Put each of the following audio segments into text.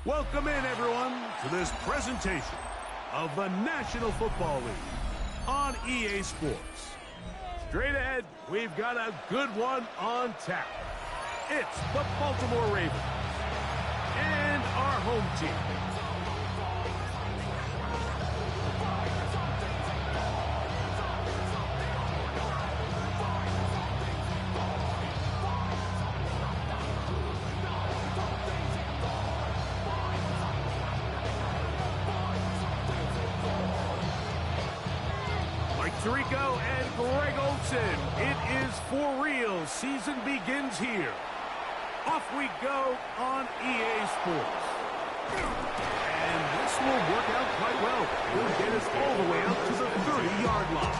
Welcome in, everyone, to this presentation of the National Football League on EA Sports. Straight ahead, we've got a good one on tap. It's the Baltimore Ravens and our home team. Tirico and Greg Olsen. It is for real. Season begins here. Off we go on EA Sports. And this will work out quite well. We'll get us all the way up to the 30-yard line.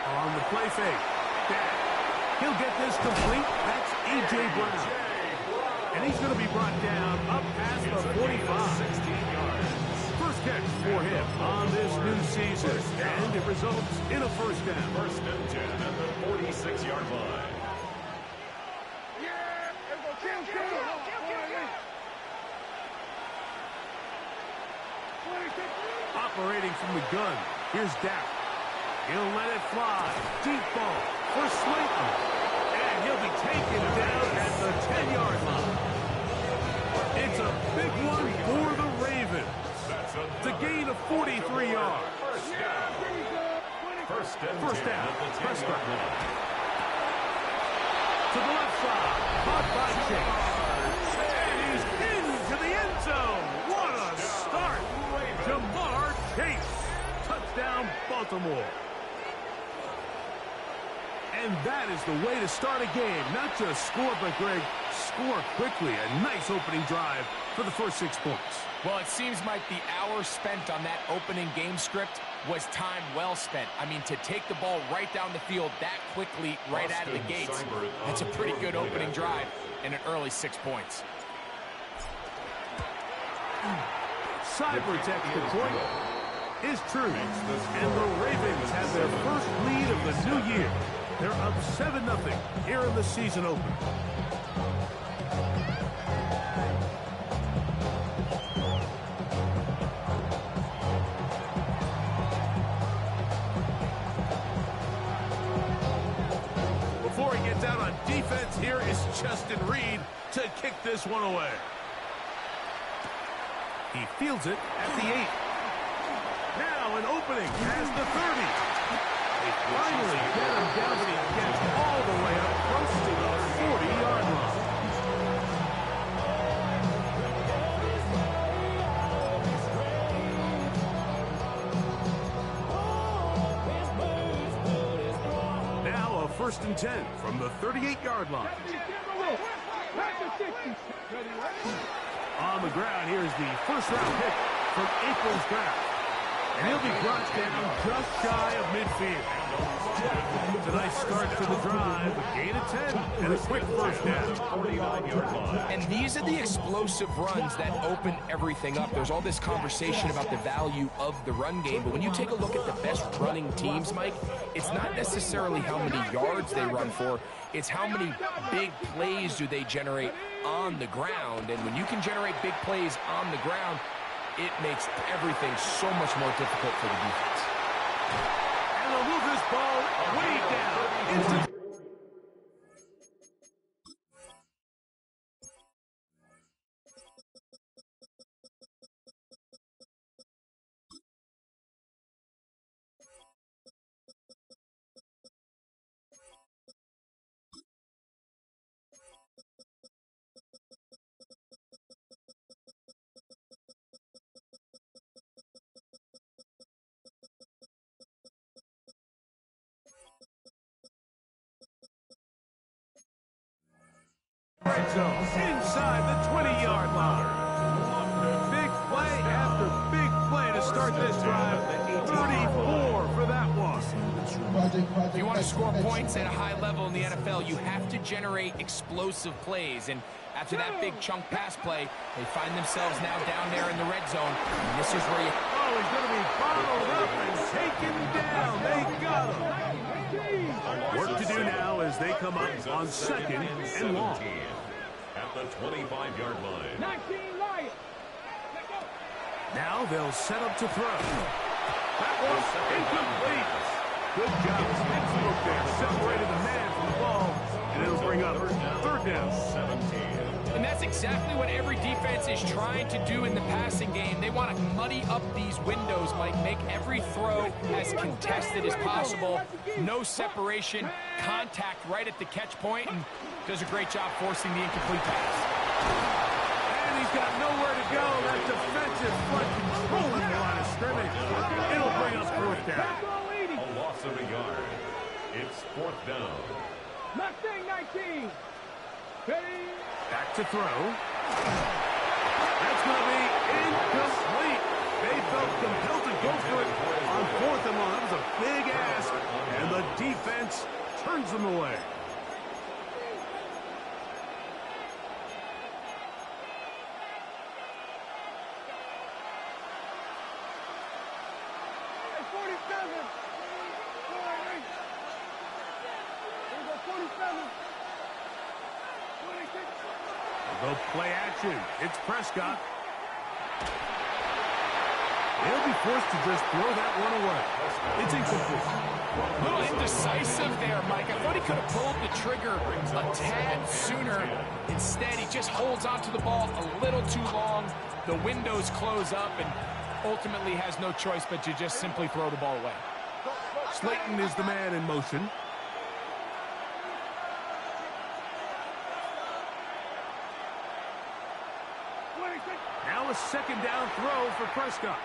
On the play fake. He'll get this complete. That's A.J. Brown. And he's going to be brought down up past the 45. First catch for him on this new season. And it results in a first down. First and 10 at the 46-yard line. Operating from the gun. Here's Dak. He'll let it fly. Deep ball for Slayton. And he'll be taken down at the 10-yard line. It's a big one for the Ravens. To gain of 43 yards. First down. Prescott. To the left side. Caught by Chase. And he's into the end zone. What a start. Jamar Chase. Touchdown, Baltimore. And that is the way to start a game. Not just score, but, Greg, score quickly. A nice opening drive for the first 6 points. Well, it seems like the hour spent on that opening game script was time well spent. I mean, to take the ball right down the field that quickly right out of the gates, that's a pretty good opening drive and an early 6 points. Cyber extra point is true. And the Ravens have their first lead of the new year. They're up 7-0 here in the season opener. Before he gets out on defense, here is Justin Reed to kick this one away. He fields it at the 8. Now an opening past the 30. They finally get him down, but he gets all the way up close to the 40-yard line. Now a first and 10 from the 38-yard line. On the ground, here's the first-round pick from April's draft. And he'll be brought down just shy of midfield. It's a nice start to the drive. A gain of 10 and a quick first down. 49-yard line. And these are the explosive runs that open everything up. There's all this conversation about the value of the run game, but when you take a look at the best running teams, Mike, it's not necessarily how many yards they run for, it's how many big plays do they generate on the ground. And when you can generate big plays on the ground, it makes everything so much more difficult for the defense. And they'll move this ball way down into red zone, inside the 20-yard line. Big play after big play to start this drive. 34 for that one. If you want to score points at a high level in the NFL, you have to generate explosive plays. And after that big chunk pass play, they find themselves now down there in the red zone. And this is where you... Oh, he's going to be bottled up and taken down. They got him. Work to do now as they come up on second and long. At the 25-yard line. 19 Lions. Now they'll set up to throw. That was incomplete. Good job. Pittsburgh there separated the man from the ball, and it'll bring up third down. 17. And that's exactly what every defense is trying to do in the passing game. They want to muddy up these windows, Mike, make every throw as contested as possible. No separation, contact right at the catch point, and does a great job forcing the incomplete pass. And he's got nowhere to go. That defensive front controlling the line of scrimmage. It'll bring up fourth down. A loss of a yard. It's fourth down. Mustang 19. Back to throw. That's going to be incomplete. They felt compelled to go for it on fourth and long. That was a big ask, and the defense turns them away. Go play action. It's Prescott. He'll be forced to just throw that one away. It's incomplete. A little indecisive there, Mike. I thought he could have pulled the trigger a tad sooner. Instead, he just holds onto the ball a little too long. The windows close up and ultimately has no choice but to just simply throw the ball away. Slayton is the man in motion. Now a second down throw for Prescott.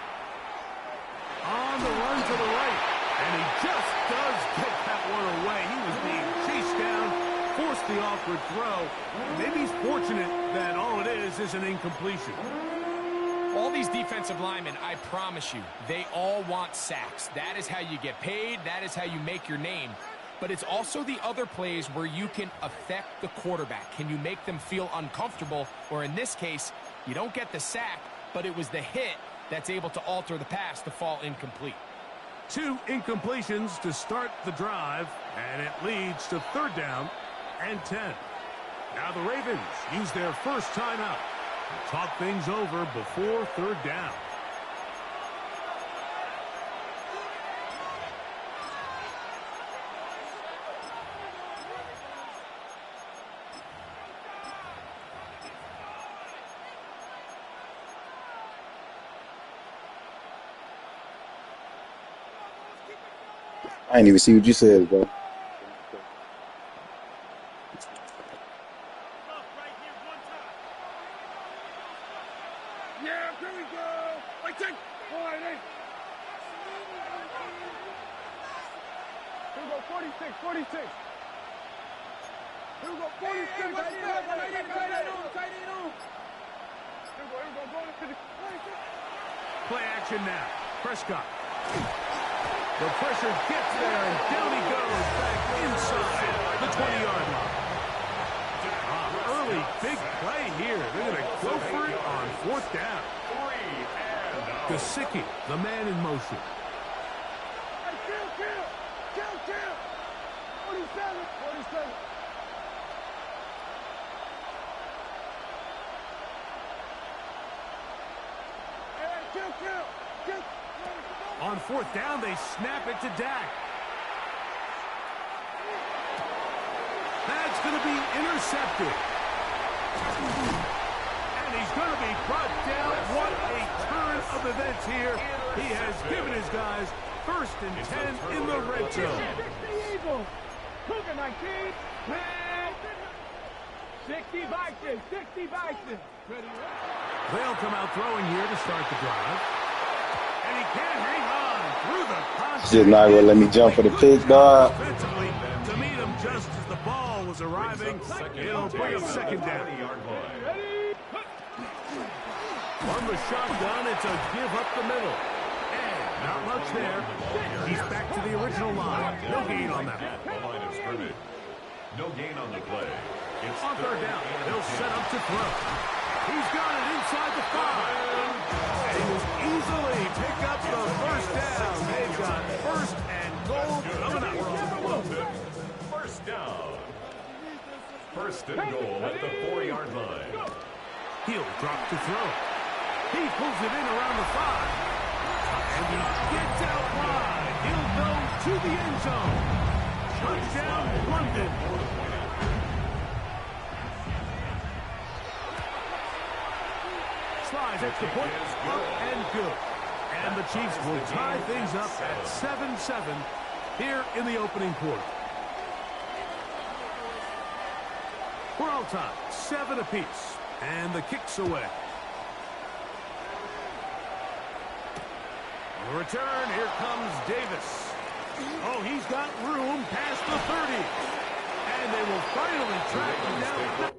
On the run to the right. And he just does get that one away. He was being chased down, forced the awkward throw. Maybe he's fortunate that all it is an incompletion. All these defensive linemen, I promise you, they all want sacks. That is how you get paid. That is how you make your name. But it's also the other plays where you can affect the quarterback. Can you make them feel uncomfortable? Or in this case, you don't get the sack, but it was the hit that's able to alter the pass to fall incomplete. 2 incompletions to start the drive, and it leads to third down and 10. Now the Ravens use their first timeout to talk things over before third down. I didn't even see what you said, bro. Yeah, here we go. Wait, take. Here we go, 46, 46. Here we go, 46. Tight end on. Play action now. Prescott. The pressure gets there, and down he goes back inside the 20-yard line. Early big play here. They're going to go for it on fourth down. Gesicki, the man in motion. Kill. 47. Kill. On fourth down, they snap it to Dak. That's going to be intercepted. And he's going to be brought down. What a turn of events here. He has given his guys first and 10 in the red zone. 60 Vikings. They'll come out throwing here to start the drive. And he can't hang on through the contact. Just not gonna let me jump for the pick, dog. To meet him just as the ball was arriving It'll bring up second down. 20-yard line. On the shotgun, it's a give up the middle. And not much there. He's back to the original line. No gain on that. At the line of scrimmage. No gain on the play. It's On third down, he'll set up to throw. He's got it inside the 5. And he will easily pick up the first down. They've got first and goal coming up. First down. First and goal at the 4-yard line. He'll drop to throw. He pulls it in around the 5. And he gets out wide. He'll go to the end zone. Touchdown, London. Slides extra point, up and good. And the Chiefs will tie things up at 7-7 here in the opening quarter. We're all tied, 7 apiece. And the kick's away. The return, here comes Davis. Oh, he's got room past the 30. And they will finally track him down.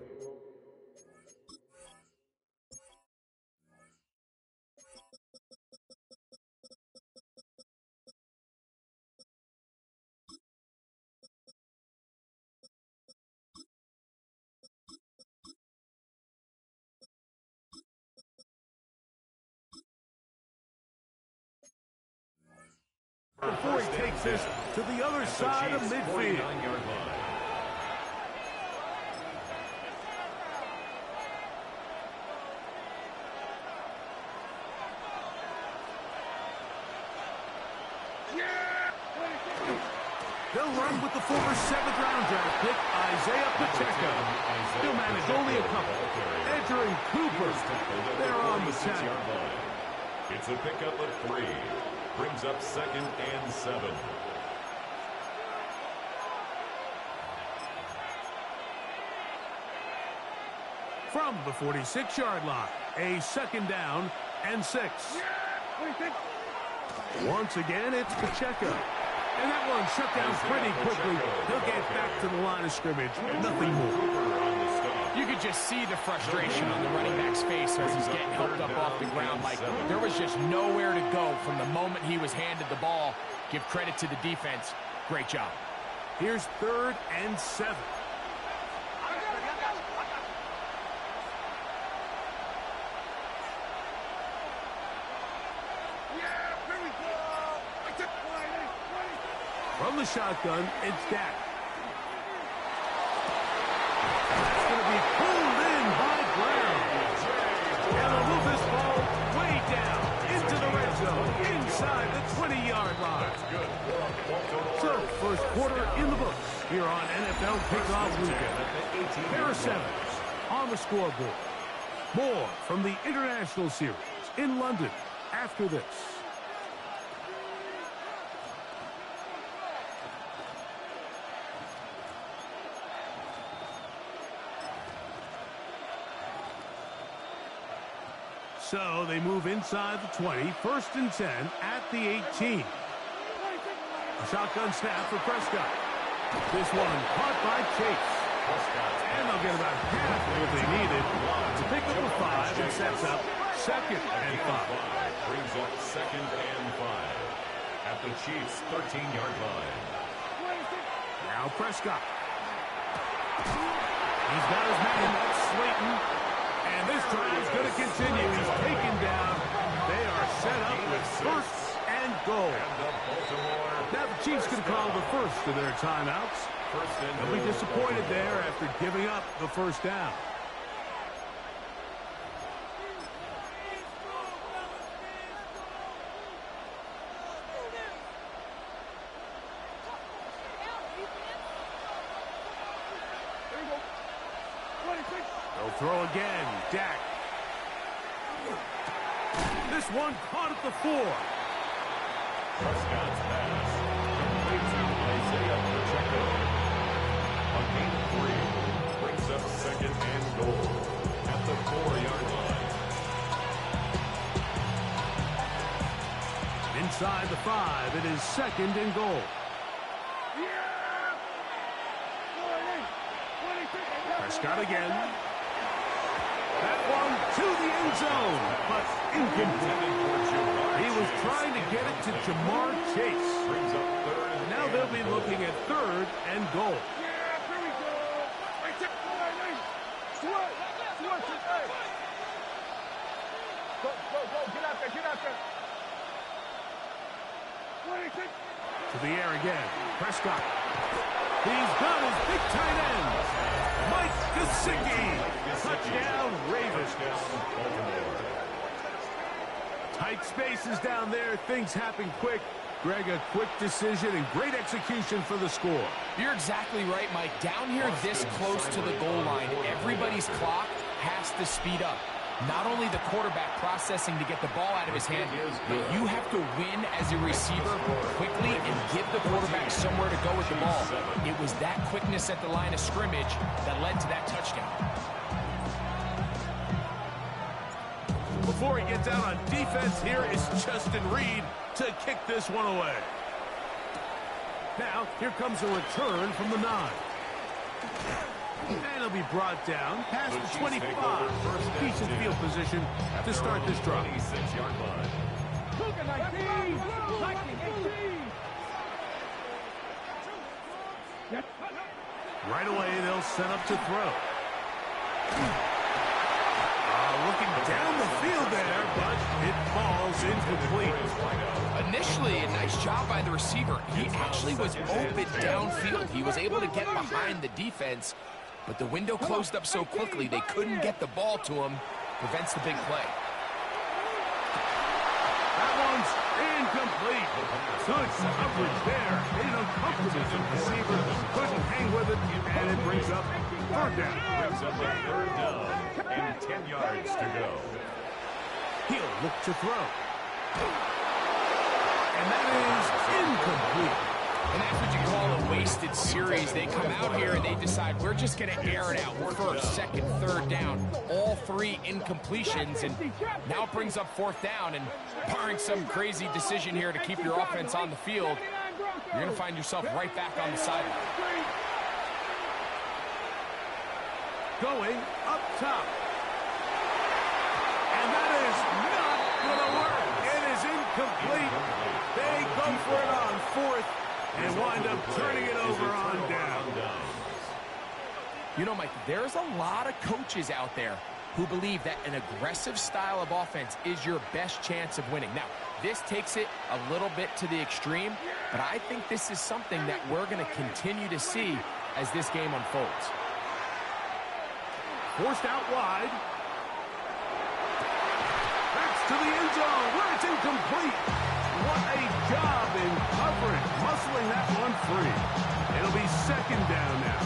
Before he takes this to the other side of midfield. 49-yard line. They'll run with the former 7th-round draft pick, Isaiah Pacheco. He'll manage only a couple. Edger and Cooper, they're on the 10. It's a pickup of 3. Brings up second and 7. From the 46-yard line, a second down and 6. Once again, it's Pacheco. And that one shut down pretty quickly. He'll get back to the line of scrimmage. Nothing more. You could just see the frustration on the running back's face as he's getting helped up off the ground. Like, there was just nowhere to go from the moment he was handed the ball. Give credit to the defense. Great job. Here's 3rd and 7. From the shotgun, it's Dak. That's going to be pulled in by Brown. And they'll move this ball way down into the red zone, inside the 20-yard line. So, first quarter in the books here on NFL Kickoff Weekend. Pair of 7s on the scoreboard. More from the International Series in London after this. So they move inside the 20, 1st and 10 at the 18. A shotgun snap for Prescott. This one caught by Chase. And they'll get about half of what they needed to pick up a 5 and sets up 2nd and 5. Brings up 2nd and 5 at the Chiefs' 13-yard line. Now Prescott. He's got his man, that's Slayton. And this drive is going to continue. He's taken down. They are set up with 1st and goal. Now the Chiefs can call the first of their timeouts. They'll be disappointed there after giving up the 1st down. They'll throw again. Dak. This one caught at the 4. Prescott's pass complete to Isaiah Pacheco. A gain of 3 brings up 2nd and goal at the 4-yard line. Inside the 5, it is 2nd and goal. Prescott again. That one to the end zone, but incomplete. He was trying to get it to Jamar Chase. Brings up third and Now they'll be looking at 3rd and goal. To the air again. Prescott. He's got his big tight end. Mike Gesicki. Touchdown, Ravens. Tight spaces down there. Things happen quick. Greg, a quick decision and great execution for the score. You're exactly right, Mike. Down here this close to the goal line, everybody's clock has to speed up. Not only the quarterback processing to get the ball out of his hand, but you have to win as a receiver quickly and give the quarterback somewhere to go with the ball. It was that quickness at the line of scrimmage that led to that touchdown. Before he gets out on defense, here is Justin Reed to kick this one away. Now, here comes a return from the 9. And he'll be brought down past the 25. Decent field position to start this drive. 26-yard line. Right away, they'll set up to throw. Looking down the field there, but it falls incomplete. Initially, a nice job by the receiver. He actually was open downfield. He was able to get behind the defense, but the window closed up so quickly they couldn't get the ball to him. Prevents the big play. That one's incomplete. Good coverage there. Made it uncomfortable for the receiver. Couldn't hang with it, and it brings up 3rd down. Brings up a 3rd down and 10 yards to go. He'll look to throw. And that is incomplete. And that's what you call a wasted series. They come out here and they decide we're just going to air it out. 1st, 2nd, 3rd down. All 3 incompletions, and now it brings up 4th down. And barring some crazy decision here to keep your offense on the field, you're going to find yourself right back on the sideline. Going up top. And that is not going to work. It is incomplete. They go for it on 4th and wind up turning it over on down. You know, Mike, there's a lot of coaches out there who believe that an aggressive style of offense is your best chance of winning. Now, this takes it a little bit to the extreme, but I think this is something that we're going to continue to see as this game unfolds. Forced out wide. That's to the end zone where it's incomplete. What a job in coverage, muscling that one free. It'll be 2nd down now.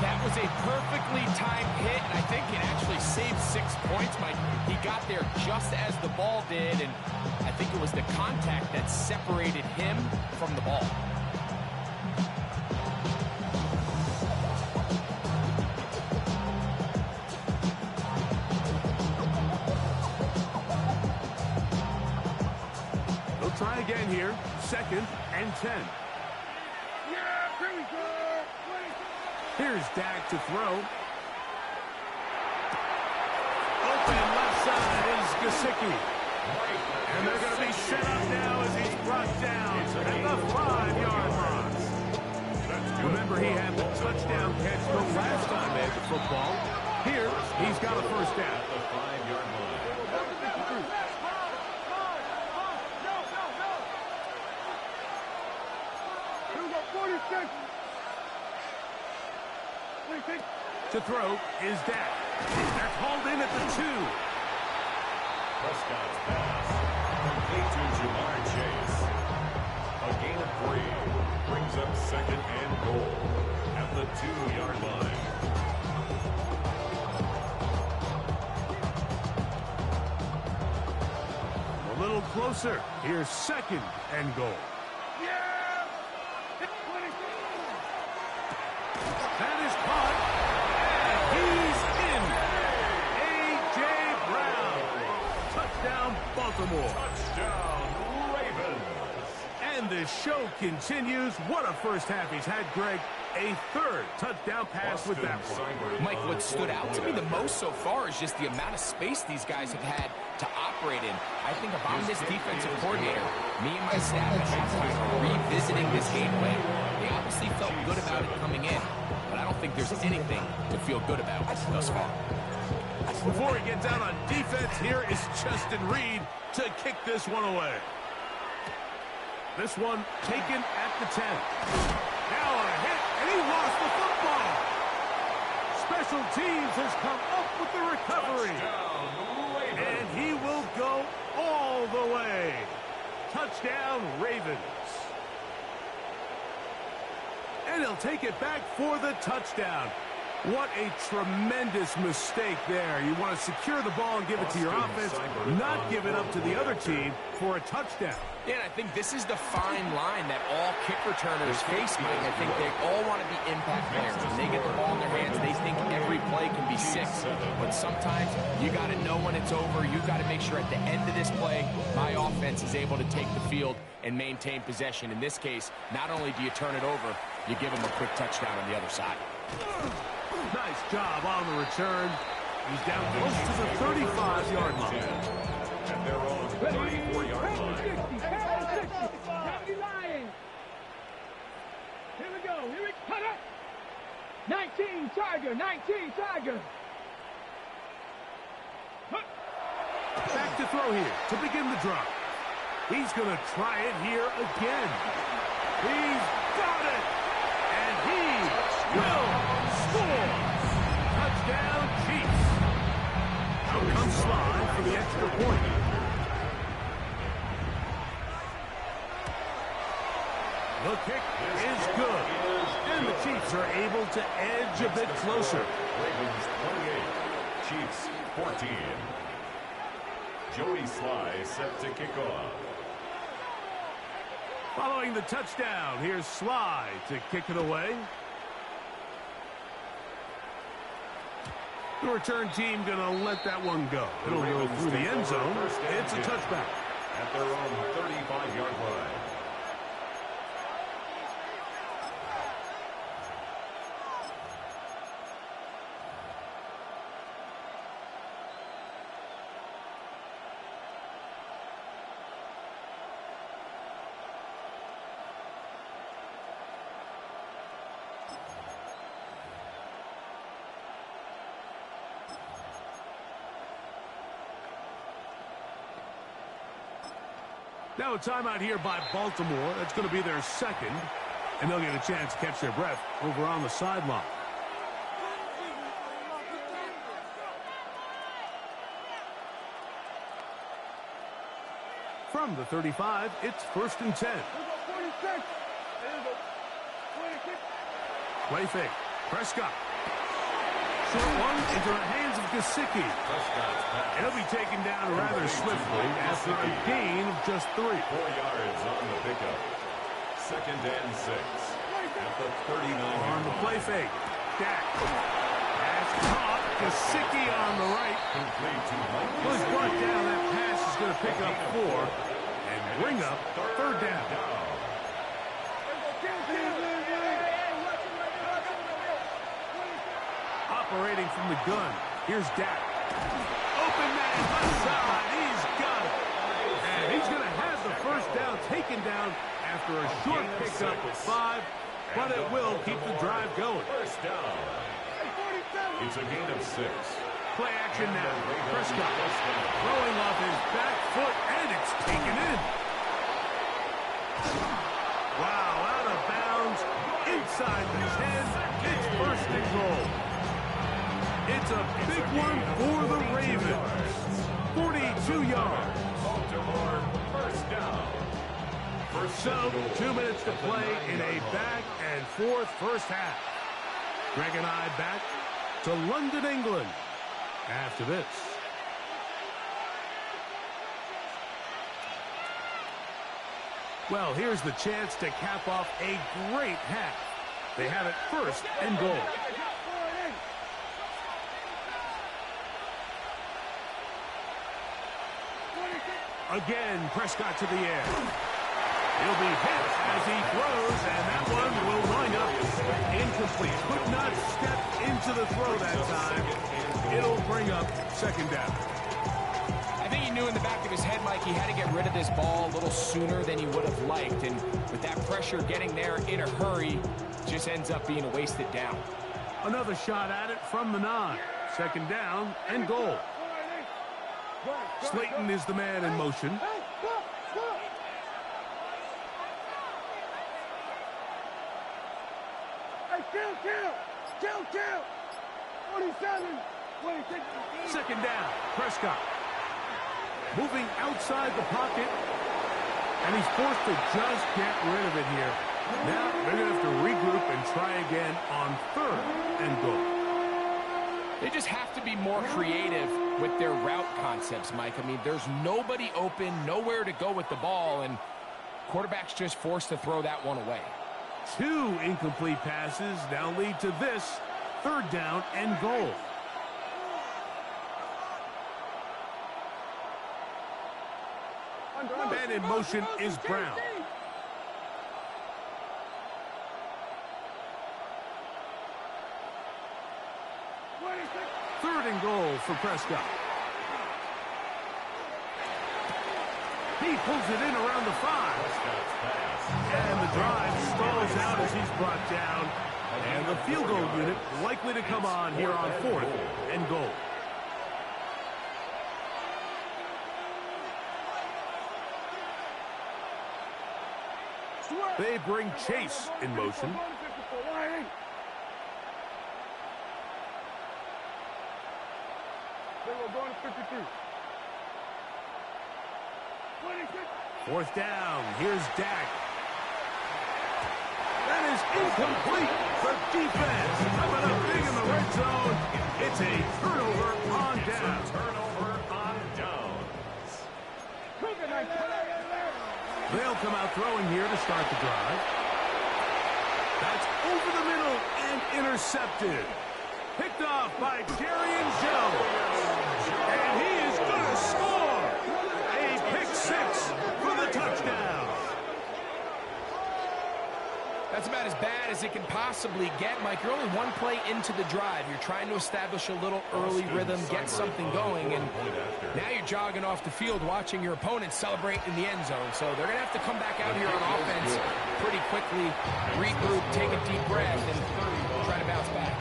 That was a perfectly timed hit, and I think it actually saved 6 points, Mike. He got there just as the ball did, and I think it was the contact that separated him from the ball. Try again here. 2nd and 10. Here's Dak to throw. Open left side is Gesicki. And they're going to be set up now as he's brought down at the 5-yard line. Remember, he had the touchdown catch the last time they had the football. Here, he's got a 1st down. The 5-yard line. To throw is Dak. That's hauled in at the 2. Prescott's pass complete to Jamar Chase. A gain of 3 brings up 2nd and goal at the 2-yard line. A little closer. Here's 2nd and goal. That is caught. And he's in. A.J. Brown. Touchdown, Baltimore. Touchdown, Ravens. And the show continues. What a first half he's had, Greg. A third touchdown pass with that one. Mike, what stood out to me the most so far is just the amount of space these guys have had to operate in. I think if I'm this defensive coordinator, me and my staff at halftime are revisiting this game plan. They obviously felt good about it coming in, but I don't think there's anything to feel good about thus far. Before he gets out on defense, here is Justin Reed to kick this one away. This one taken at the 10. Now a hit, and he lost the football. Special teams has come up with the recovery. And he will go all the way. Touchdown, Ravens. And he'll take it back for the touchdown. What a tremendous mistake there. You want to secure the ball and give it to your offense, not give it up to the other team for a touchdown. Yeah, and I think this is the fine line that all kick returners face, Mike. I think they all want to be impact players. When they get the ball in their hands, they think every play can be 6. But sometimes you got to know when it's over. You got to make sure at the end of this play, my offense is able to take the field and maintain possession. In this case, not only do you turn it over, you give them a quick touchdown on the other side. Nice job on the return. He's down close to the 35-yard line. And they're on the 34-yard line. Here we go. Here we cut it. 19 Tiger. 19 Tiger. Back to throw here to begin the drive. He's going to try it here again. He's got it. And he will score. Touchdown, Chiefs. Out comes Slide for the extra point. The kick is good. And the Chiefs are able to edge a bit closer. Ravens 28, Chiefs 14. Joey Sly set to kick off. Following the touchdown, here's Sly to kick it away. The return team going to let that one go. It'll go through the end zone. It's a touchback. At their own 35-yard line. Now a timeout here by Baltimore. That's going to be their second. And they'll get a chance to catch their breath over on the sideline. From the 35, it's 1st and 10. Play fake. Prescott. Short one into the hands of Gesicki. And he'll be taken down rather swiftly after a gain of just 3. 4 yards on the pickup. 2nd and 6. At the 39. On the play fake. Dak. Pass caught. Gesicki on the right. Complete to Mike. Was brought down. That pass is going to pick up 4 and bring up 3rd down. Operating from the gun. Here's Dak. Open man left side. He's got it. And he's going to have the first down taken down after a short pickup of 5, but it will keep the drive going. First down. It's a gain of 6. Play action now. Prescott throwing off his back foot, and it's taken in. Wow, out of bounds, inside the 10. It's 1st and goal. It's a big one for the Ravens. 42 yards. Baltimore, first down. So, 2 minutes to play in a back-and-forth first half. Greg and I back to London, England after this. Well, here's the chance to cap off a great half. They have it 1st and goal. Again, Prescott to the air. He'll be hit as he throws, and that one will wind up incomplete. Could not step into the throw that time. It'll bring up second down. I think he knew in the back of his head, Mike, he had to get rid of this ball a little sooner than he would have liked. And with that pressure getting there in a hurry, just ends up being a wasted down. Another shot at it from the 9. Second down and goal. Slayton is the man in motion. Kill. 47. 26. Second down, Prescott. Moving outside the pocket. And he's forced to just get rid of it here. Now they're going to have to regroup and try again on third and goal. They just have to be more creative with their route concepts, Mike. I mean, there's nobody open, nowhere to go with the ball, and quarterback's just forced to throw that one away. 2 incomplete passes now lead to this third down and goal. Man in motion is Brown. Third and goal for Prescott. He pulls it in around the 5. And the drive stalls out as he's brought down. And the field goal unit likely to come on here on fourth and goal. They bring Chase in motion. Fourth down. Here's Dak. That is incomplete. The defense coming up big in the red zone. It's a turnover on down. They'll come out throwing here to start the drive. That's over the middle and intercepted. Picked off by Darian Jones. And he is going to score. A pick 6 for the touchdown. That's about as bad as it can possibly get, Mike. You're only one play into the drive. You're trying to establish a little early rhythm, get something going, and now you're jogging off the field watching your opponent celebrate in the end zone. So they're going to have to come back out here on offense pretty quickly, regroup, take a deep breath, and try to bounce back.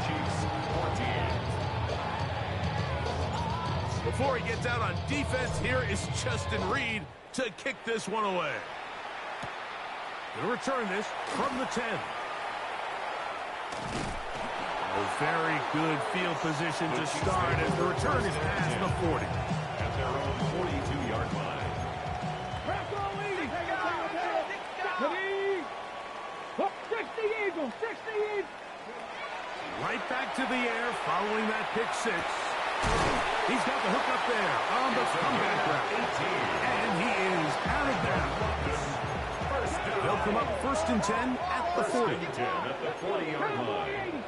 Before he gets out on defense, here is Justin Reed to kick this one away. He'll return this from the 10. A very good field position to start as the return is past the 40. At their own 42-yard line. Right back to the air following that pick 6. He's got the hook up there on the comeback route. And he is out of bounds. They'll come up first and 10 at the 40. At the 40-yard line.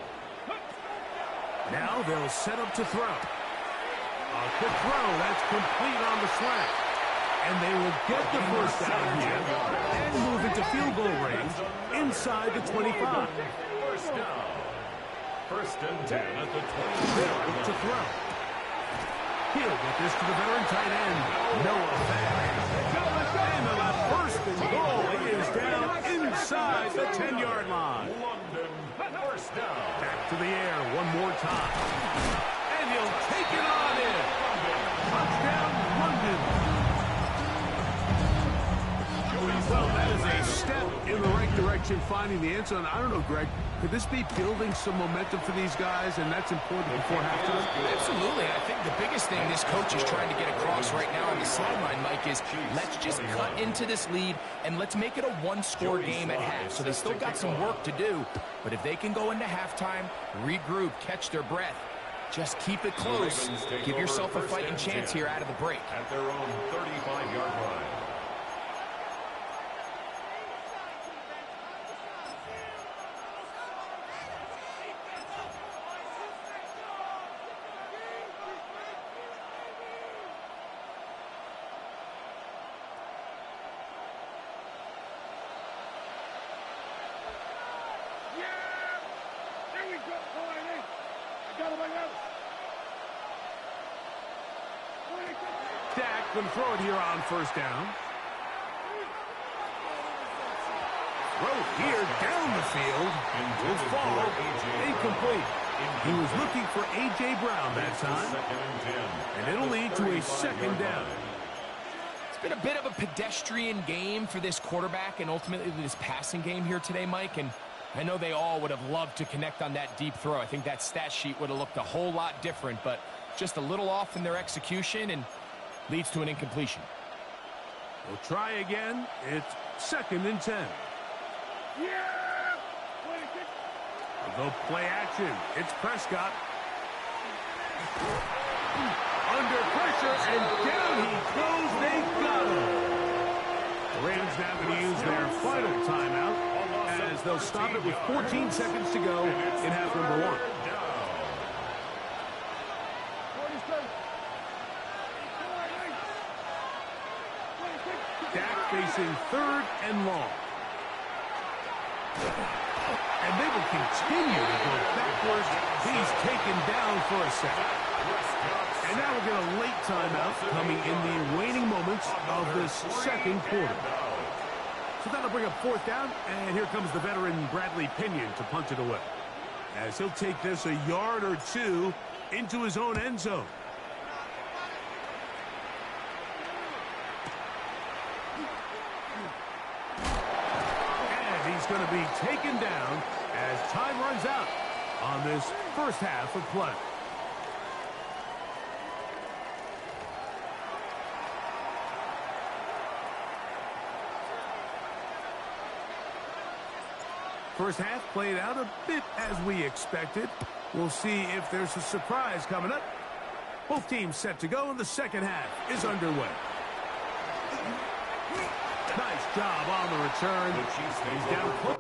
Now they'll set up to throw. A quick throw, that's complete on the slant. And they will get the first down here and move into field goal range inside the 25. First down. First and 10 at the 20. They'll look to throw. He'll get this to the veteran tight end, Noah Fant. And on that first and goal, he is down inside the 10-yard line. London, first down. Back to the air one more time. And he'll take it on in. Touchdown, London. Well, that is a step in the right direction, finding the end zone. I don't know, Greg. Could this be building some momentum for these guys, and that's important before halftime? Absolutely. I think the biggest thing this coach is trying to get across right now on the sideline, Mike, is let's just cut into this lead and let's make it a one-score game at half. So they still got some work to do, but if they can go into halftime, regroup, catch their breath, just keep it close, give yourself a fighting chance here out of the break. At their own 35-yard line. going to throw it here on first down. Throw here down the field. Will fall incomplete. He was looking for A.J. Brown that time. And it'll lead to a second down. It's been a bit of a pedestrian game for this quarterback and ultimately this passing game here today, Mike. And I know they all would have loved to connect on that deep throw. I think that stat sheet would have looked a whole lot different, but just a little off in their execution and leads to an incompletion. We'll try again. It's 2nd and 10. The play action. It's Prescott. Under pressure, and down he goes. They got him. The Ravens now going to use their final timeout as they'll stop it with 14 seconds to go in half number 1. Dak facing 3rd and long. And they will continue to go backwards. He's taken down for a second. And now we'll get a late timeout coming in the waning moments of this second quarter. So that'll bring up 4th down, and here comes the veteran Bradley Pinion to punt it away, as he'll take this a yard or 2 into his own end zone. He's going to be taken down as time runs out on this first half of play. First half played out a bit as we expected. We'll see if there's a surprise coming up. Both teams set to go, and the second half is underway. Nice job on the return. He's down close.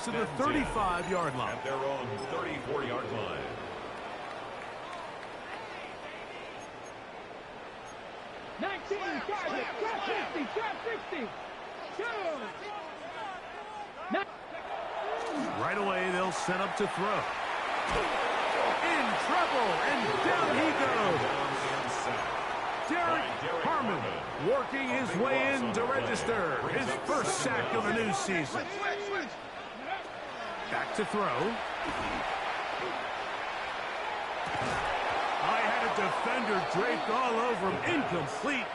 To the 35-yard line. At their own 34-yard line. Right away, they'll set up to throw. In trouble, and down he goes. Derek Harmon working his way in to register his first sack of the new season. Back to throw. I had a defender draped all over him. Incomplete.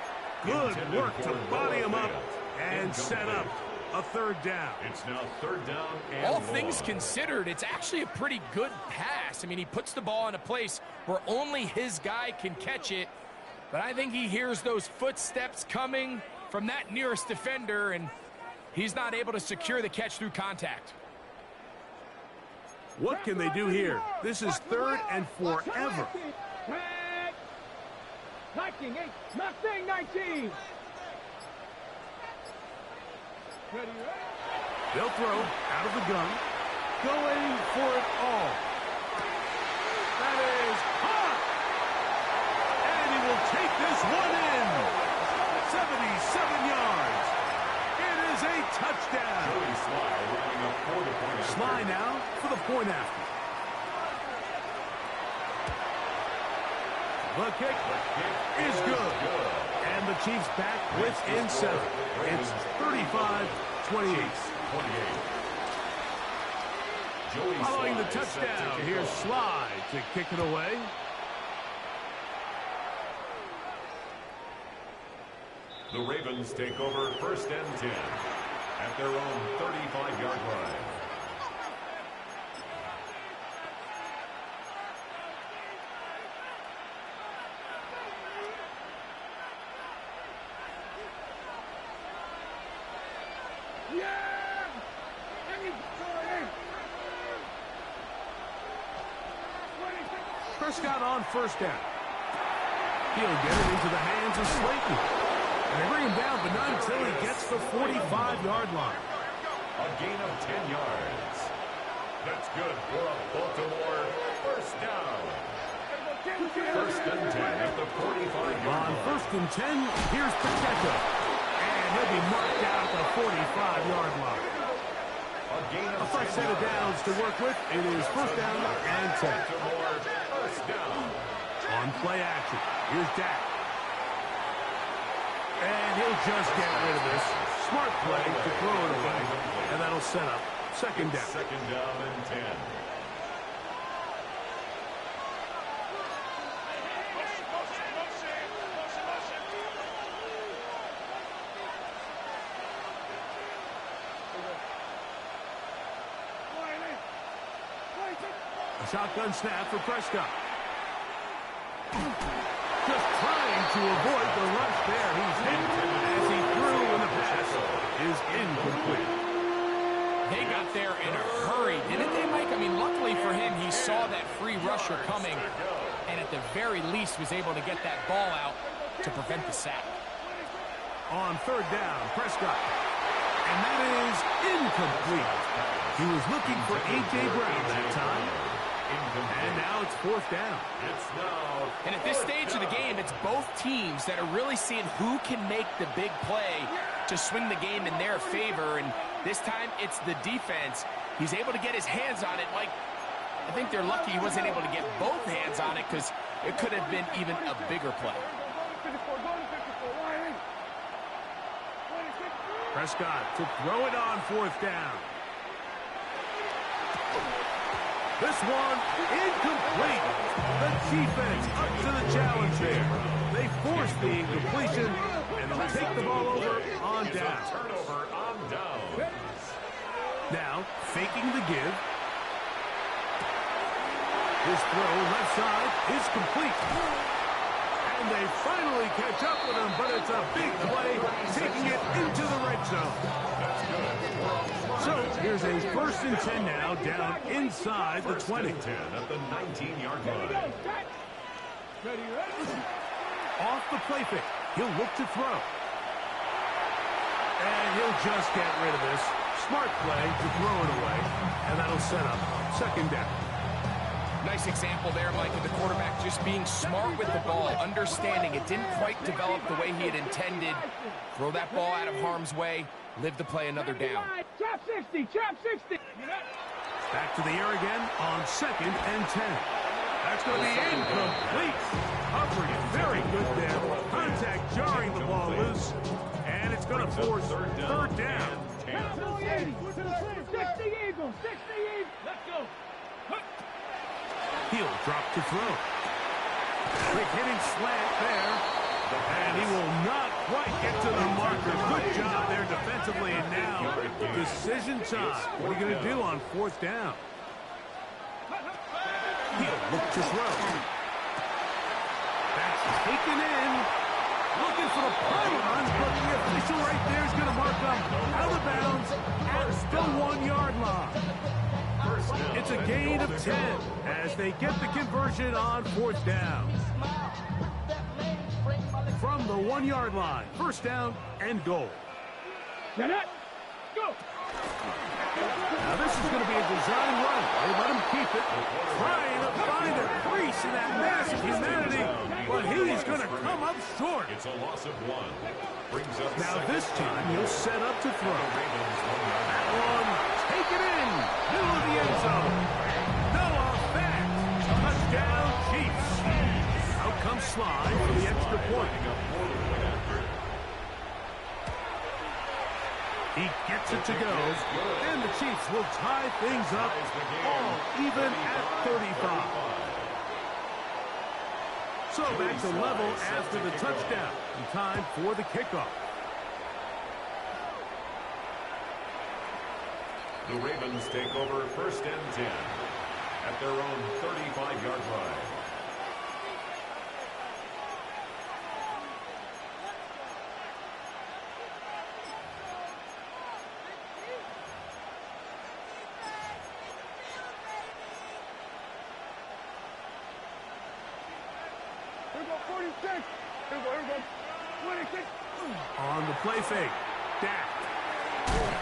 Good work to body him up and set up a 3rd down. It's now 3rd down and all things considered, it's actually a pretty good pass. I mean, he puts the ball in a place where only his guy can catch it, but I think he hears those footsteps coming from that nearest defender, and he's not able to secure the catch through contact. What can they do here? This is 3rd and forever. Viking 8, Mustang 19. They'll throw out of the gun, going for it all. That is hot. And he will take this one in. 77 yards. It is a touchdown. Joey Sly running up for the point. Sly now for the point after. The kick is good. And the Chiefs back within 7. It's 35-28. Following the touchdown, here's Sly to kick it away. The Ravens take over 1st and 10 at their own 35-yard line. Prescott on 1st down. He'll get it into the hands of Slayton. And they bring him down, but not until he gets the 45-yard line. A gain of 10 yards. That's good for a Baltimore 1st down. First and 10 at the 45-yard On line. first and 10, here's Pacheco. And he'll be marked out at the 45-yard line. A gain A of fresh 10 set of yards. downs to work with. It is first down and 10. Baltimore, first down. On play action, here's Dak. And he'll just get rid of this. Smart play to throw it away. And that'll set up second down. Second down and 10. A shotgun snap for Prescott. Just trying to avoid the rush there. He's hit as he threw and the pass is incomplete. They got there in a hurry, didn't they, Mike? I mean, luckily for him, he saw that free rusher coming, and at the very least was able to get that ball out to prevent the sack. On third down, Prescott. And that is incomplete. He was looking for A.J. Brown that time. And now it's fourth down. It's now. And at this stage of the game, it's both teams that are really seeing who can make the big play to swing the game in their favor. And this time, it's the defense. He's able to get his hands on it. Mike, I think they're lucky he wasn't able to get both hands on it because it could have been even a bigger play. Prescott to throw it on fourth down. This one, incomplete. The defense up to the challenge there. They force the incompletion, and they'll take the ball over on down. Turnover on down. Now, faking the give. His throw left side is complete. And they finally catch up with him, but it's a big play, taking it into the red zone. So here's a first and 10 now, down inside the 20. 10 at the 19-yard line. Off the play fake, he'll look to throw. And he'll just get rid of this. Smart play to throw it away, and that'll set up second down. Nice example there, Mike, of the quarterback just being smart with the ball, understanding it didn't quite develop the way he had intended. Throw that ball out of harm's way, live to play another down. Trap 60, trap 60. Back to the air again on second and 10. That's going to be incomplete. Coverage very good there. Contact jarring the ball loose. And it's going to force third down. 60 Eagles, 60 Eagles. Let's go. He'll drop to throw. Quick hitting slant there. And he will not quite get to the marker. Good job there defensively. And now, decision time. What are you going to do on fourth down? He'll look to throw. That's taken in. Looking for the pylon, but the official right there is going to mark him out of bounds at the 1-yard line. It's a gain of 10 as they get the conversion on fourth down. From the 1-yard line, first down and goal. Get it. Go. Now this is going to be a design run. They let him keep it, trying to find a crease in that mass of humanity, but he's going to come up short. It's a loss of 1. Brings up Now second. this time he'll set up to throw. Ravens 1 yard. That one, take it in, middle of the end zone. Noah Fant, touchdown Chiefs. Out comes Slide for the extra point. He gets it to go, and the Chiefs will tie things up all even at 35. So back to level after the touchdown, and time for the kickoff. The Ravens take over first and 10 at their own 35-yard line. Here we go, 46. Here we go, 26. On the play fake, Dak.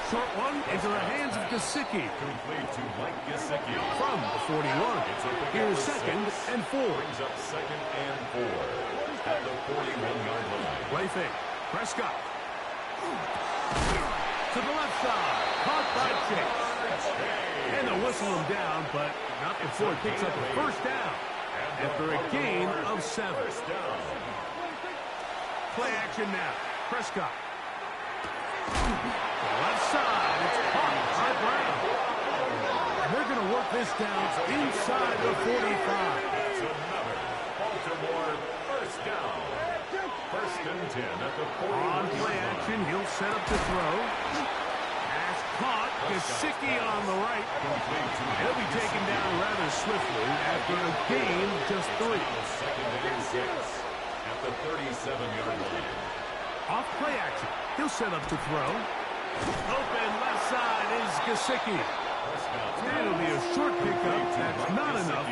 Short one into the hands of Gesicki. Complete to Mike Gesicki. From the 41. Here's second and 4. Brings up second and 4 at the 41-yard line. Play fake. Prescott. To the left side. Caught by Chase. And they'll whistle him down, but not before he picks up a first down. After a gain of 7. Play action now. Prescott. Left side. It's caught by Brown. They're going to work this down inside the 45. That's another Baltimore first down. First and 10 at the 41. On play action, he'll set up to throw. Pass caught. Gesicki on the right. He'll be taken down rather swiftly after a gain of just 3. Second and 6 at the 37-yard line. Off play action. He'll set up to throw. Open left side is Gesicki. And it'll be a short pickup. That's not enough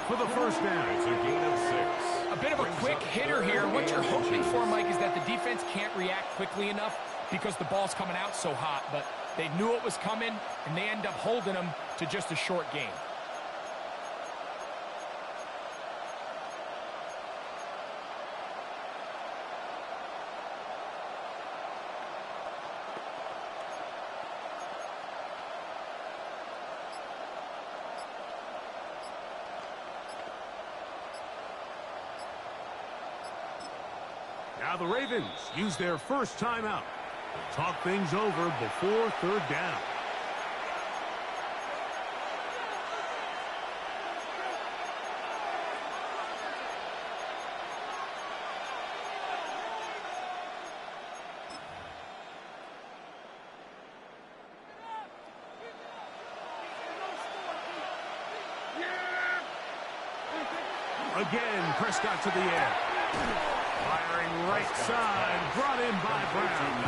for the first down. It's a gain of 6. A bit of a quick hitter here. What you're hoping for, Mike, is that the defense can't react quickly enough because the ball's coming out so hot. But they knew it was coming, and they end up holding them to just a short game. Now the Ravens use their first timeout. Talk things over before third down. Again, Prescott to the air. Firing right side, brought in by Brown.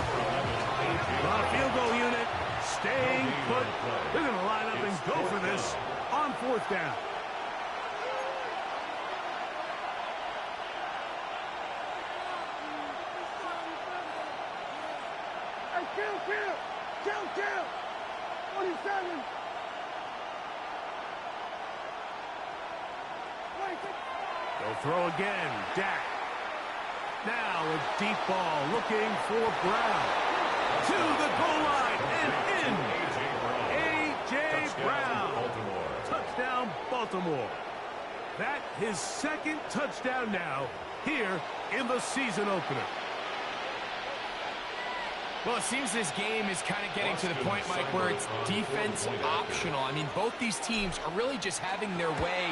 The field goal unit staying put. They're going to line up and go for this on fourth down. Hey, kill. 47. They'll throw again. Dak. Now a deep ball looking for Brown. To the goal line and in. A.J. Brown. Touchdown, Baltimore. That his second touchdown now here in the season opener. Well, it seems this game is kind of getting to the point, Mike, where it's defense optional. I mean, both these teams are really just having their way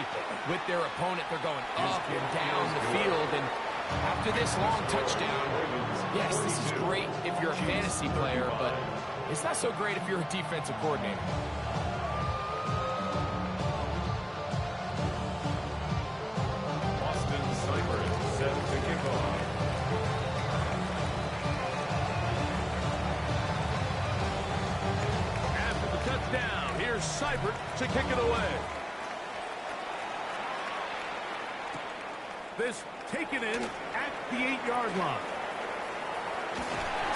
with their opponent. They're going up and down the field, and after this long touchdown, yes, this is great if you're a fantasy player, but it's not so great if you're a defensive coordinator. Austin Seibert set to kick off. Touchdown. Here's Seibert to kick it away. This taken in at the 8-yard line.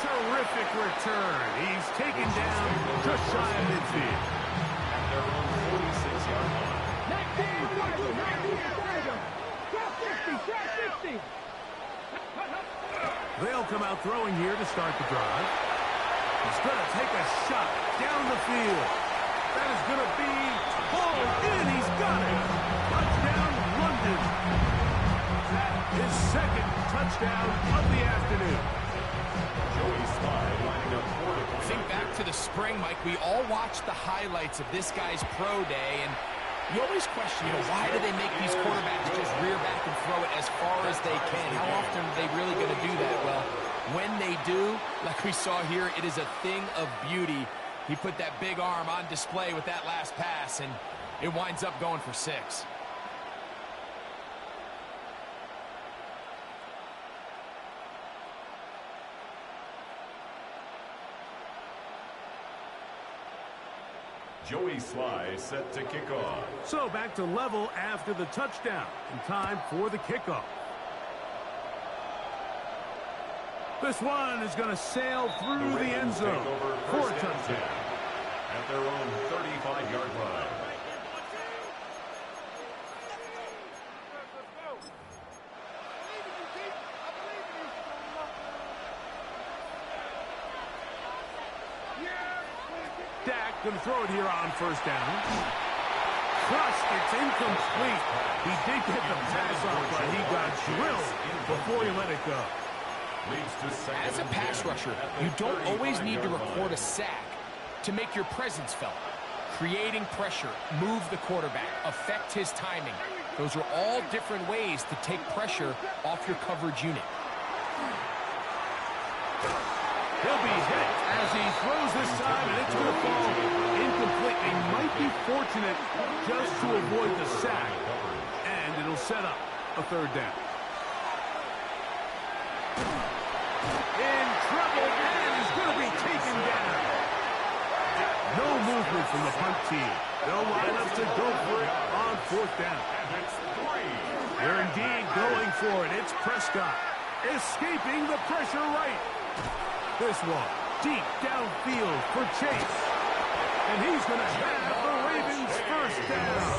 Terrific return. He's taken down just shy of midfield. At their own 46-yard line. 60. They'll come out throwing here to start the drive. He's going to take a shot down the field. That is going to be pulled in. He's got it. Touchdown, London. That is second touchdown of the afternoon. Joey Sly lining up for the Think back to the spring, Mike. We all watched the highlights of this guy's pro day, and you always question, why do they make these quarterbacks just rear back and throw it as far as they can? How often are they really going to do that? Well, when they do, like we saw here, it is a thing of beauty. He put that big arm on display with that last pass, and it winds up going for 6. Joey Sly set to kick off. So back to level after the touchdown. And time for the kickoff. This one is going to sail through the end zone for a touchdown. At their own 35-yard line. Dak going to throw it here on first down. Crushed, it's incomplete. He did get the pass off, but he got drilled before he let it go. As a pass rusher, you don't always need to record a sack to make your presence felt. Creating pressure, move the quarterback, affect his timing. Those are all different ways to take pressure off your coverage unit. He'll be hit as he throws this time, and it's going to fall incomplete. They might be fortunate just to avoid the sack, and it'll set up a third down. In trouble, and he's going to be taken down. No movement from the punt team. They'll line up to go for it on fourth down. They're indeed going for it. It's Prescott escaping the pressure right. This one deep downfield for Chase. And he's going to have the Ravens first down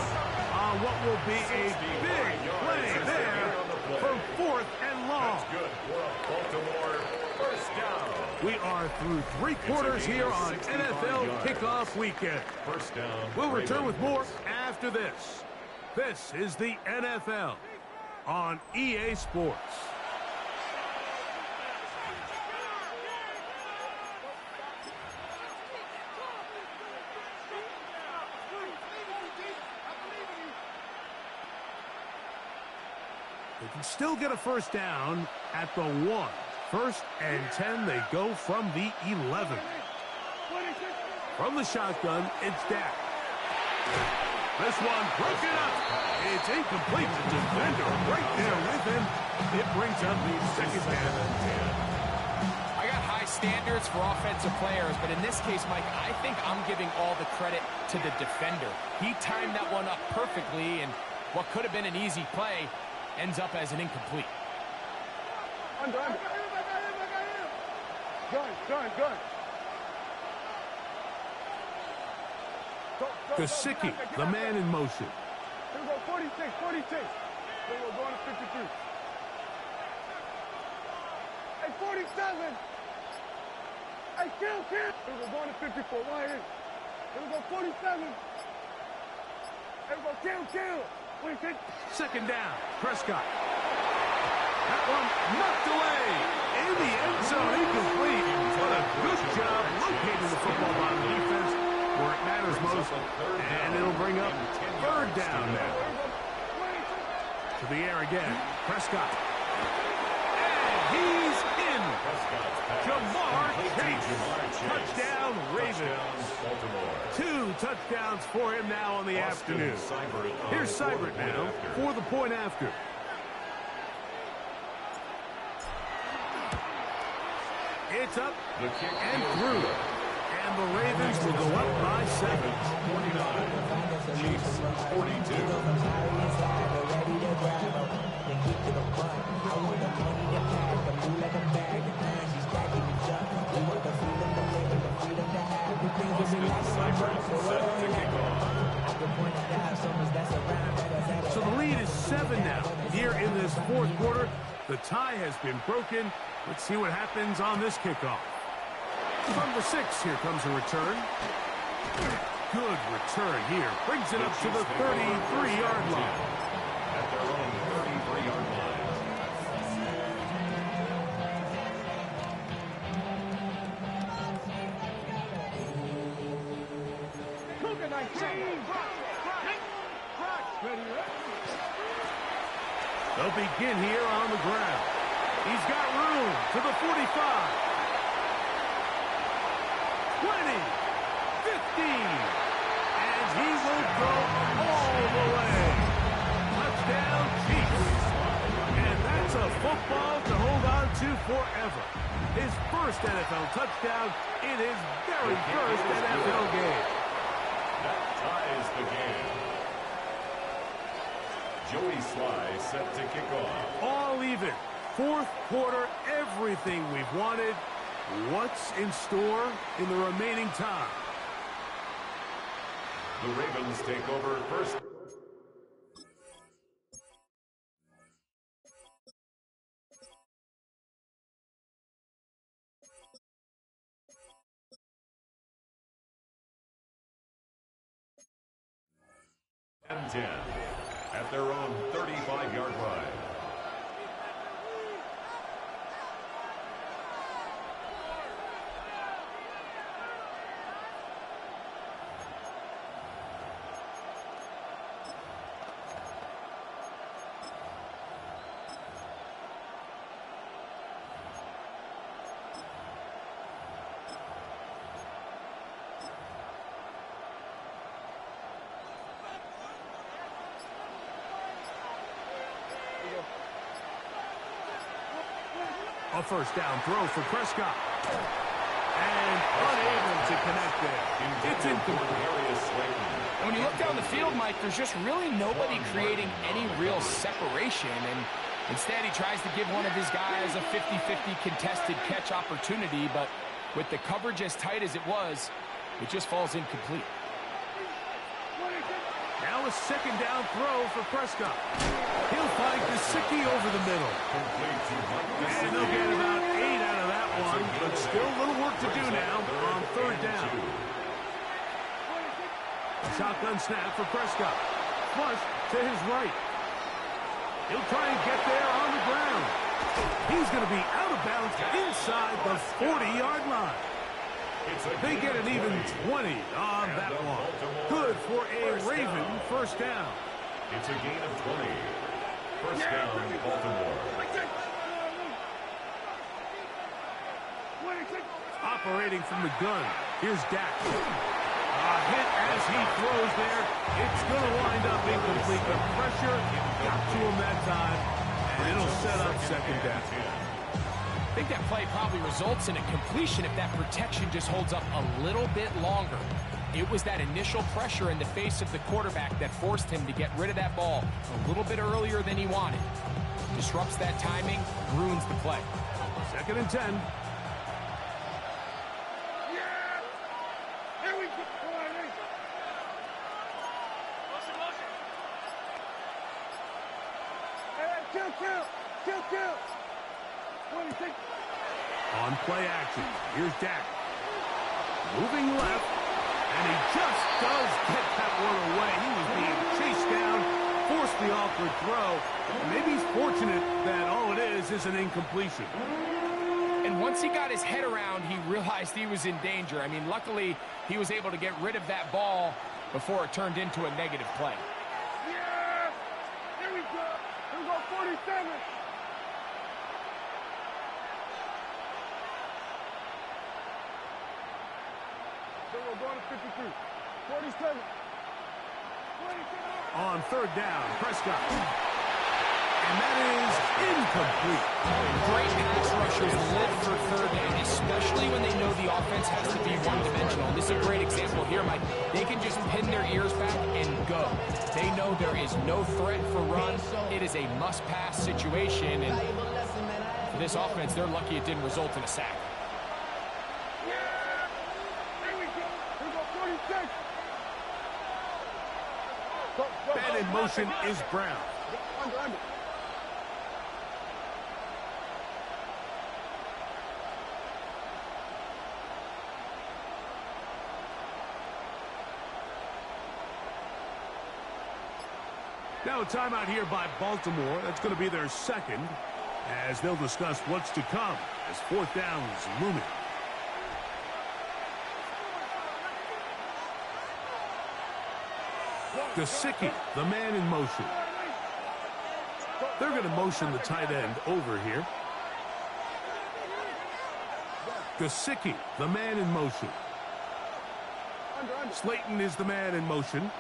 on what will be a big play there for fourth and long. We are through three quarters here on NFL Kickoff Weekend. We'll return with more after this. This is the NFL on EA Sports. They can still get a first down at the 1. First and 10, they go from the 11. From the shotgun, it's Dak. This one broken up. It's incomplete. The defender right there with him. It brings up the second down. I got high standards for offensive players, but in this case, Mike, I think I'm giving all the credit to the defender. He timed that one up perfectly, and what could have been an easy play ends up as an incomplete. Under. Gun. Gesicki, the man in motion. Here we go, 46. Here we go, going to 53. Hey, 47. Hey, kill. Here we go, going to 54. Why here? Here we go, 47. Here we go, kill. 26. Second down, Prescott. That one knocked away in the end zone, incomplete. What a good job locating the football by the defense where it matters most. And it'll bring up third down now. To the air again, Prescott. And he's in. Jamar Chase. Touchdown, Ravens. 2 touchdowns for him now on the afternoon. Here's Seibert now for the point after. It's up and through. And the Ravens will go up by 7. 49. Chiefs 42. So the lead is 7 now. Here in this fourth quarter, the tie has been broken. Let's see what happens on this kickoff. From the 6, here comes a return. Good return here. Brings it up to the 33-yard line. At their own 33-yard line. They'll begin here on the ground. He's got room to the 45. 20. 15. And he will go all the way. Touchdown, Chiefs. And that's a football to hold on to forever. His first NFL touchdown in his very first NFL game. That ties the game. Joey Sly set to kick off. All even. Fourth quarter, everything we've wanted. What's in store in the remaining time? The Ravens take over first. And 10 at their own 35-yard line. A first down throw for Prescott. And unable to connect there. It's incomplete. When you look down the field, Mike, there's just really nobody creating any real separation. And instead, he tries to give one of his guys a 50-50 contested catch opportunity. But with the coverage as tight as it was, it just falls incomplete. Now a second down throw for Prescott. He'll find Gesicki over the middle. And they'll get about 8 out of that one, but still a little work to do now on third down. Shotgun snap for Prescott. Flush to his right. He'll try and get there on the ground. He's going to be out of bounds inside the 40-yard line. They get an even 20 on that one. Good for a Raven first down. It's a gain of 20. First down, Baltimore. Operating from the gun. Here's Dak. A hit as he throws there. It's going to wind up incomplete. The pressure got to him that time, and it'll set up second down. I think that play probably results in a completion if that protection just holds up a little bit longer. It was that initial pressure in the face of the quarterback that forced him to get rid of that ball a little bit earlier than he wanted. Disrupts that timing, ruins the play. Second and 10. Kill. On play action, here's Dak. Moving left, and he just does get that one away. He was being chased down, forced the awkward throw. Maybe he's fortunate that all it is an incompletion. And once he got his head around, he realized he was in danger. I mean, luckily, he was able to get rid of that ball before it turned into a negative play. Yeah! Here we go. Here we go, 47. We're going to 53. 47. 47. On third down, Prescott. And that is incomplete. Great pass rushers live for third down, especially when they know the offense has to be one-dimensional. This is a great example here, Mike. They can just pin their ears back and go. They know there is no threat for run. It is a must-pass situation, and for this offense, they're lucky it didn't result in a sack. Man in motion is Brown. Under. Now a timeout here by Baltimore. That's going to be their second, as they'll discuss what's to come as fourth down is looming. Gesicki, the man in motion. They're going to motion the tight end over here. Gesicki, the man in motion. Slayton is the man in motion.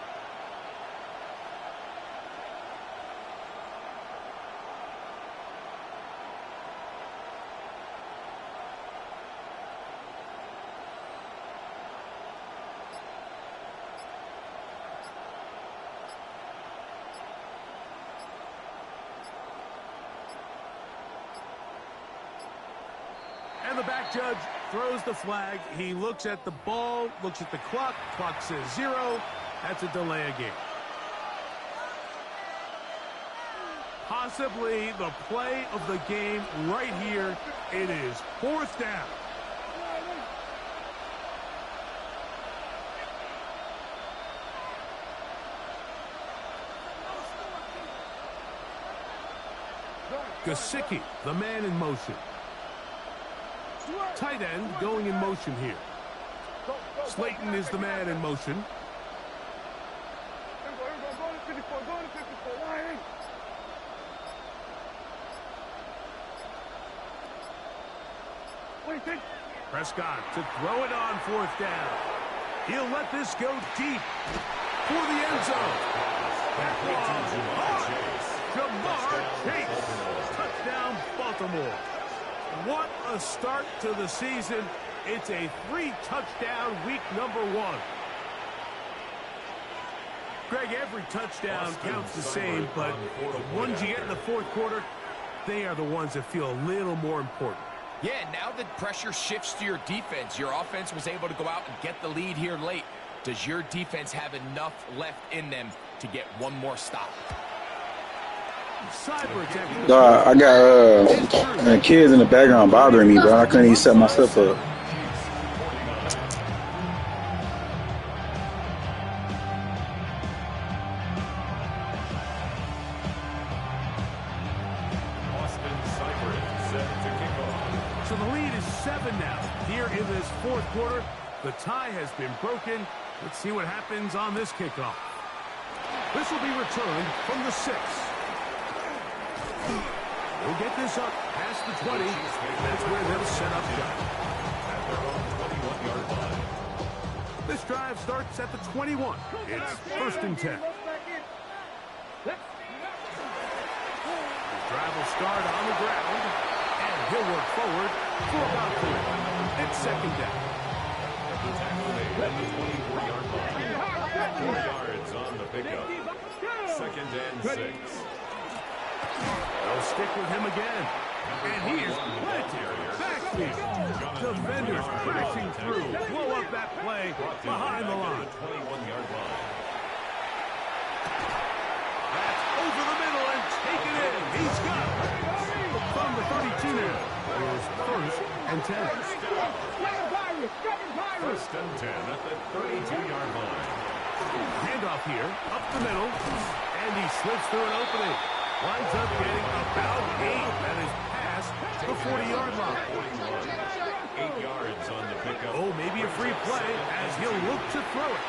back judge throws the flag. He looks at the ball, looks at the clock. Clock says 0. That's a delay of game. Possibly the play of the game right here. It is 4th down. Gesicki, the man in motion. Tight end going in motion here. Slayton is the man in motion. Prescott to throw it on 4th down. He'll let this go deep for the end zone. Jamar Chase. Touchdown, Baltimore. What a start to the season. It's a 3-touchdown week number 1. Greg, every touchdown counts the same, but the ones you get in the 4th quarter, they are the ones that feel a little more important. Yeah, now the pressure shifts to your defense. Your offense was able to go out and get the lead here late. Does your defense have enough left in them to get one more stop? I got kids in the background bothering me, bro. I couldn't even set myself up. So the lead is 7 now. Here in this 4th quarter, the tie has been broken. Let's see what happens on this kickoff. This will be returned from the 6. We'll get this up past the 20. That's where they'll set up shop. At their own 21-yard line. This drive starts at the 21. It's 1st and 10. The drive will start on the ground, and he'll work forward for about 3. It's 2nd down. The tackle made at the 24-yard line. 4 yards on the pickup. 2nd and 6. They'll stick with him again. And he is planted. Backfield. Defenders crashing through. Blow up that play behind the line. 21-yard line. That's over the middle and taken in. He's got it. From the 32 now. Here's 1st and 10. 1st and 10 at the 32-yard line. Handoff here. Up the middle. And he slips through an opening. Winds up getting about 8. That is past the 40-yard line. 8 yards on the pickup. Oh, maybe a free play as he'll look to throw it.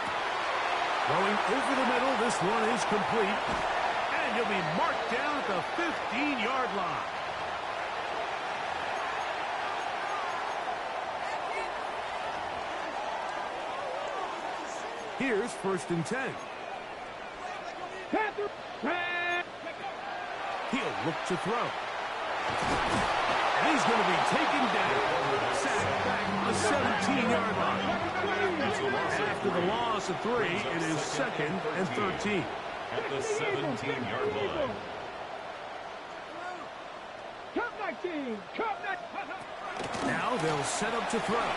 Going over the middle, this one is complete. And he'll be marked down at the 15-yard line. Here's 1st and 10. He'll look to throw. And he's going to be taken down. Sacked back on the 17-yard line. After the loss of 3, it is 2nd and 13. At the 17-yard line. Now they'll set up to throw.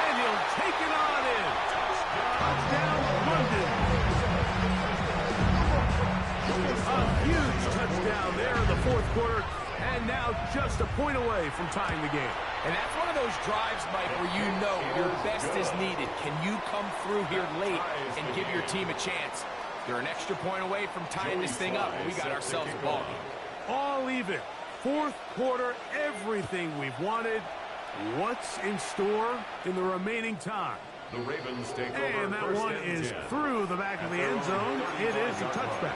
And he'll take it on in. Touchdown, London. A huge touchdown there in the 4th quarter, and now just a point away from tying the game. And that's one of those drives, Mike, where you know your best is needed. Can you come through here late and give your team a chance? They're an extra point away from tying this thing up, and we got ourselves a ball game. All even. 4th quarter, everything we've wanted. What's in store in the remaining time? The Ravens take over. And that one is through the back of the end zone. It is a touchback.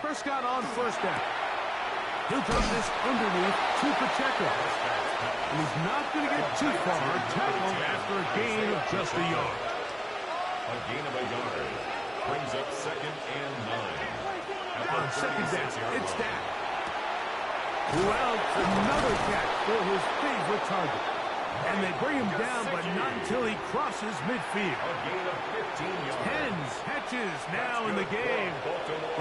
Prescott on 1st down. He'll drop this underneath to Pacheco. And he's not going to get too far. Tackled after a gain of just a yard. A gain of a yard. Brings up 2nd and 9. On 2nd down, it's down. Who else? Another catch for his favorite target. And they bring him down, but not until he crosses midfield. A gain of 15 yards. 10 catches now in the game.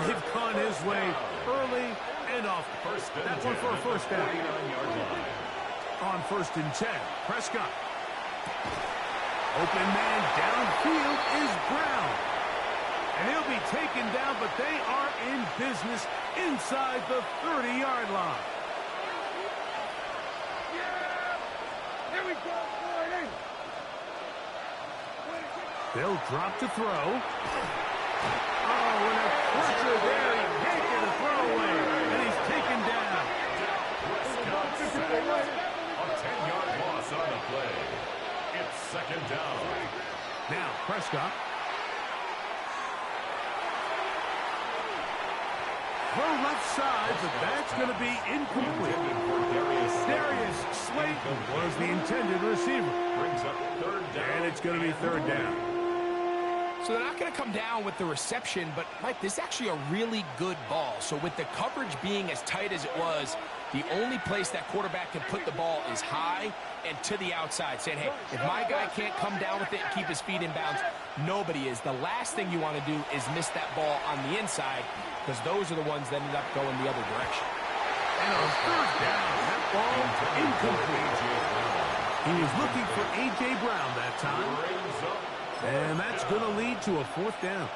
They've gone his way early and often. That one for a first down. 49-yard line. On 1st and 10, Prescott. Open man downfield is Brown. And he'll be taken down, but they are in business inside the 30-yard line. Here we go, boy. They'll drop to throw. Oh, and a pressure there. He can't get a throwaway. And he's taken down. A 10-yard loss on the play. It's 2nd down. Now, Prescott. Throw left side, but that's going to be incomplete. Darius Slayton was the intended receiver. Brings up 3rd down. And it's going to be 3rd down. So they're not going to come down with the reception, but, Mike, this is actually a really good ball. So with the coverage being as tight as it was, the only place that quarterback can put the ball is high and to the outside, saying, hey, if my guy can't come down with it and keep his feet in bounds, nobody is. The last thing you want to do is miss that ball on the inside, because those are the ones that end up going the other direction. And on 3rd down, that ball incomplete. He was looking for A.J. Brown that time. And that's going to lead to a 4th down.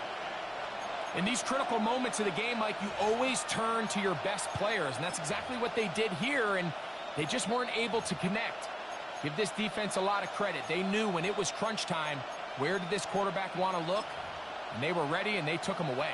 In these critical moments of the game, Mike, you always turn to your best players, and that's exactly what they did here, and they just weren't able to connect. Give this defense a lot of credit. They knew when it was crunch time, where did this quarterback want to look, and they were ready, and they took him away.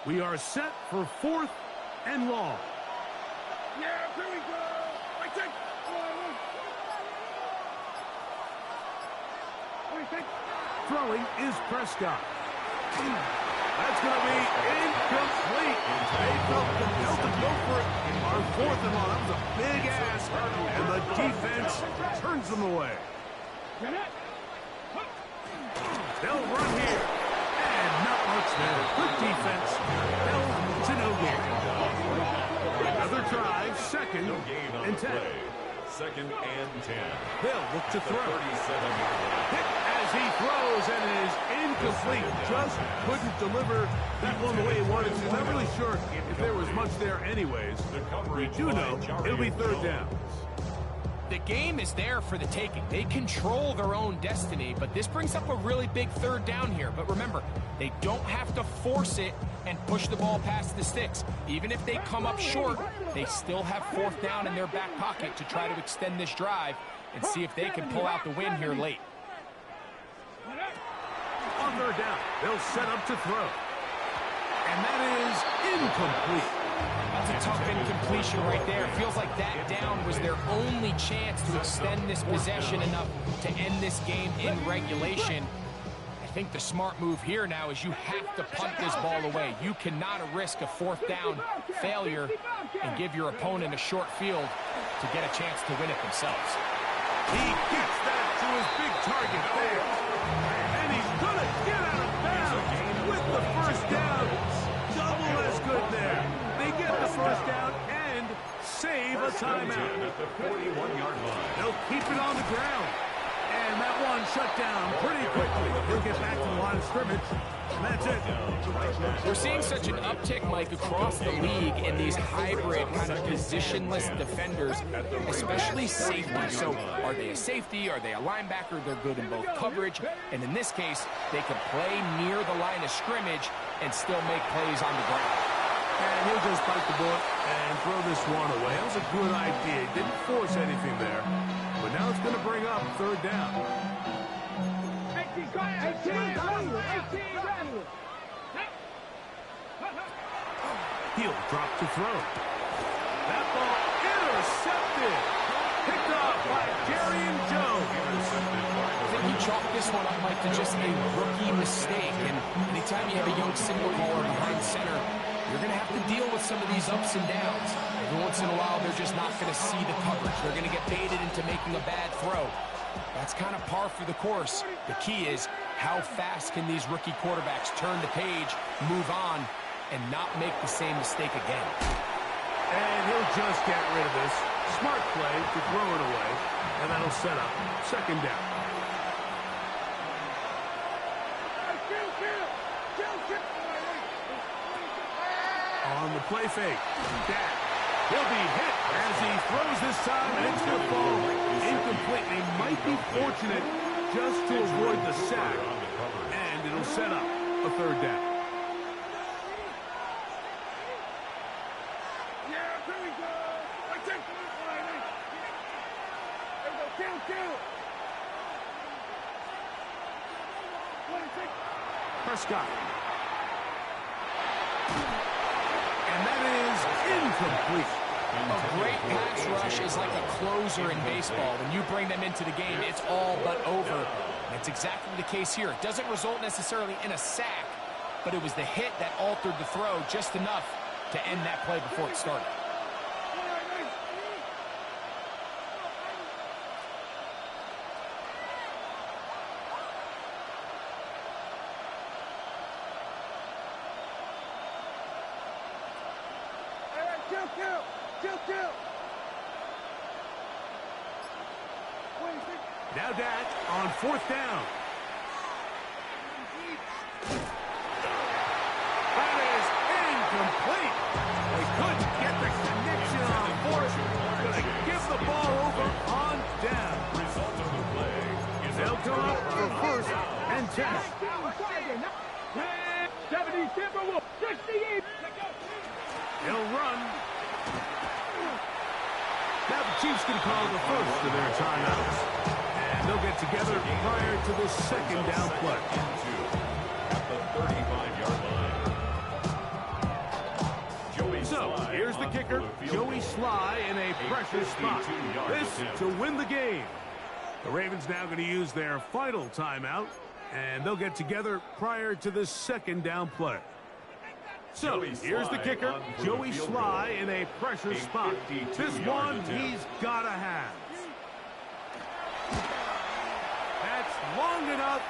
We are set for 4th and long. Yeah, here we go. I take. Throwing is Prescott. That's going to be incomplete. They felt compelled to go for it on 4th and long. That was a big ask, and the defense turns them away. They'll run here. And not much there. Good defense. Held to no gain. Another drive, 2nd and 10. 2nd and 10. They'll look to throw. 37-yard line. Hit as he throws, and it is incomplete. Just couldn't deliver that one the way he wanted to. Not really sure if there was much there anyways. We do know it'll be 3rd down. The game is there for the taking. They control their own destiny, but this brings up a really big 3rd down here. But remember, they don't have to force it and push the ball past the sticks. Even if they come up short, they still have 4th down in their back pocket to try to extend this drive and see if they can pull out the win here late. On 3rd down, they'll set up to throw. And that is incomplete. That's a tough incompletion right there. It feels like that down was their only chance to extend this possession enough to end this game in regulation. I think the smart move here now is you have to punt this ball away. You cannot risk a 4th down failure and give your opponent a short field to get a chance to win it themselves. He gets that to his big target there. And he's going to get out of bounds with the 1st down. Double as good there. They get the 1st down and save a timeout. At the 41-yard line. They'll keep it on the ground. And that one shut down pretty quickly. He'll get back to the line of scrimmage. And that's it. We're seeing such an uptick, Mike, across the league in these hybrid kind of positionless defenders, especially safety. So are they a safety? Are they a linebacker? They're good in both coverage. And in this case, they can play near the line of scrimmage and still make plays on the ground. And he'll just bite the bullet and throw this one away. That was a good idea. He didn't force anything there. But now it's going to bring up 3rd down. 18, He'll drop to throw. That ball intercepted. Picked off by Darian Jones. I think he chalked this one up, Mike, to just a rookie mistake. And anytime you have a young signal caller behind center, you're going to have to deal with some of these ups and downs. Every once in a while, they're just not going to see the coverage. They're going to get baited into making a bad throw. That's kind of par for the course. The key is how fast can these rookie quarterbacks turn the page, move on, and not make the same mistake again. And he'll just get rid of this. Smart play to throw it away, and that'll set up second down. On the play fake, Dak. He'll be hit as he throws this time, and it's going to fall incomplete. They might be fortunate just to avoid the sack, and it'll set up a third down. Prescott. And that is incomplete. A great pass rush is like a closer in baseball. When you bring them into the game, it's all but over. That's exactly the case here. It doesn't result necessarily in a sack, but it was the hit that altered the throw just enough to end that play before it started. Now Dak on fourth down. That is incomplete. They couldn't get the connection on fourth. Going to give the ball over on down. Result of the play is They'll come up for first and 10. 70 Timberwolves, 68. He'll run. Now the Chiefs can call the first of their timeouts. And they'll get together prior to the second down play. At the 35-yard line. So, here's the kicker, Joey Sly in a pressure spot. This to win the game. The Ravens now going to use their final timeout, and they'll get together prior to the second down play. So, here's the kicker, Joey Sly in a pressure spot. This one he's got to have. That's long enough